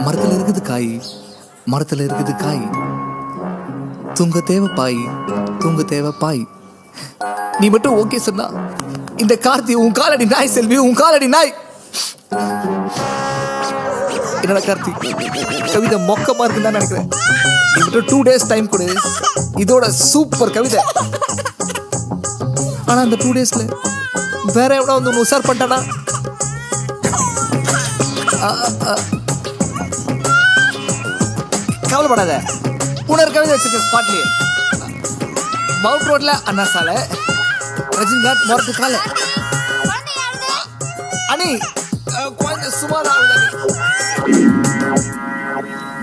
மரத்துல இருக்குது காய், மரத்துல இருக்குது காய், தூங்க தேவை பாய், தூங்க தேவை பாய். நீ மட்டும் ஓகே சொன்னா இந்த கார்த்தி உன் காலடி நாய் செல்வி, உன் காலடி நாய். என்னடா கார்த்தி, கவிதை மொக்கமா இருக்குன்னு தான் நினைக்கிறேன். நீ மட்டும் 2 days டைம் கொடு, இதோட சூப்பர் கவிதை. ஆனா அந்த 2 daysல வேற எவ்வளோ வந்து உஷார் பண்ணிட்டானா? கவலைப்படாத, உணர் கவிதை வச்சிருக்க ஸ்பாட்லயே. மவுண்ட் ரோட்ல அண்ணா சாலை, ரஜினிகாந்த் மரத்து காலை. அணி கொஞ்சம் சுமாரா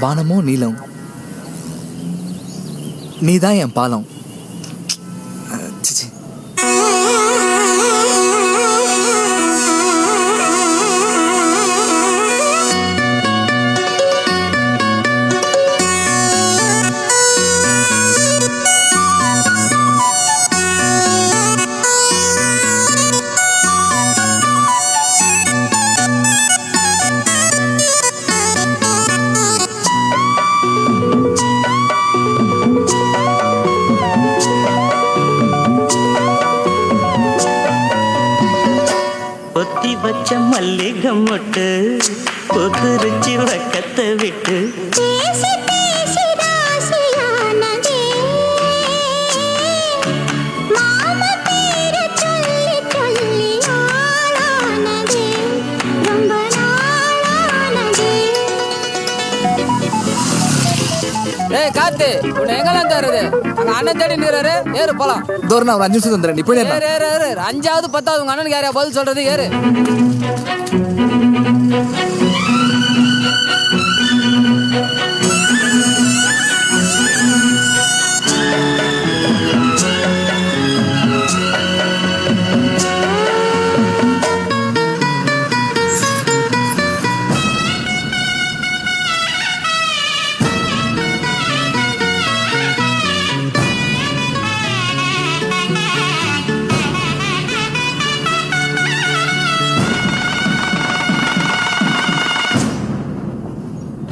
வானமோ நீளம், நீதான் என் பாலம். பொத்தி வச்ச மல்லிகை மொட்டு கொத்துருச்சி வக்கத்தை விட்டு பேசி பேசி ராசியானதே, மாம பேரை சொல்லி சொல்லி ஆளானதே, ரொம்ப நாளானதே. ஏய் காத்து, உன்னை எங்கெல்லாம் தருது? அங்க அண்ணன் தேடி நிற்கிறாரு, ஏறு போலாம். தோரணா ஒரு 5 நிமிஷம் வந்துடுறேன், நீ போய் ஏறு ஏறு ஏறு. 5வது 10வது உங்க அண்ணனுக்கு யாரையா பதில் சொல்றது? ஏறு.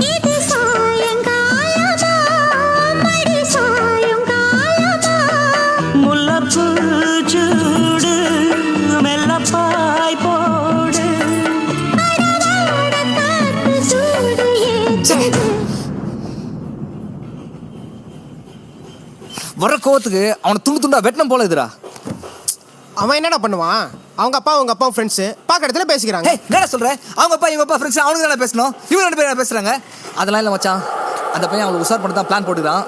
இது சாயங்காலமா, மடி சாயங்காலமா, முல்லப்பூ சூடு மெல்லப்பாய் போடு அடவாட காத்து சூடு ஏற்றுது. வர கோவத்துக்கு அவனை துண்டு துண்டா வெட்டணும் போல இதுடா. அவன் என்னடா பண்ணுவான்? அவங்க அப்பா அவங்க அப்பா ஃப்ரெண்ட்ஸு பார்க்க இடத்துல பேசிக்கிறாங்க. என்னடா சொல்ற? அவங்க அப்பா இவங்க அப்பா ஃப்ரெண்ட்ஸ் அவனுக்கு தானே பேசணும், இவங்க 2 பேரும் பேசுறாங்க. அதெல்லாம் இல்லை மச்சான், அந்த பையன் அவளை உஷார் பண்ணி தான் பிளான் போட்டுக்கிறான்.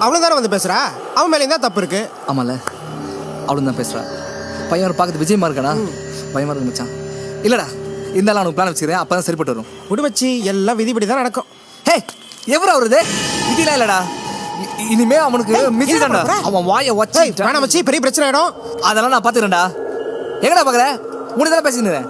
அவளும் தானே வந்து பேசுறா, அவன் மேலே தான் தப்பு இருக்கு. ஆமால, அவளும் தான் பேசுறா. பையன் பார்க்கறது விஜயமா இருக்கானா? பயமா இருக்கு மச்சான். இல்லடா, இருந்தாலும் அவனுக்கு பிளான் வச்சுக்கிறேன், அப்பதான் சரிப்பட்டு வரும். விடு வச்சு எல்லாம் விதிப்படி தான் நடக்கும். ஹே, எவரா வருது? இதெல்லாம் இல்லடா, இனிமே அவனுக்கு மிதி தான்டா. அவன் வாயை வச்சு வேணாம் வச்சு பெரிய பிரச்சனை ஆயிடும். அதெல்லாம் நான் பாத்துக்கிறேன்டா. எங்கடா பாக்குற? உனக்கு தானே பேசிக்கிறேன்.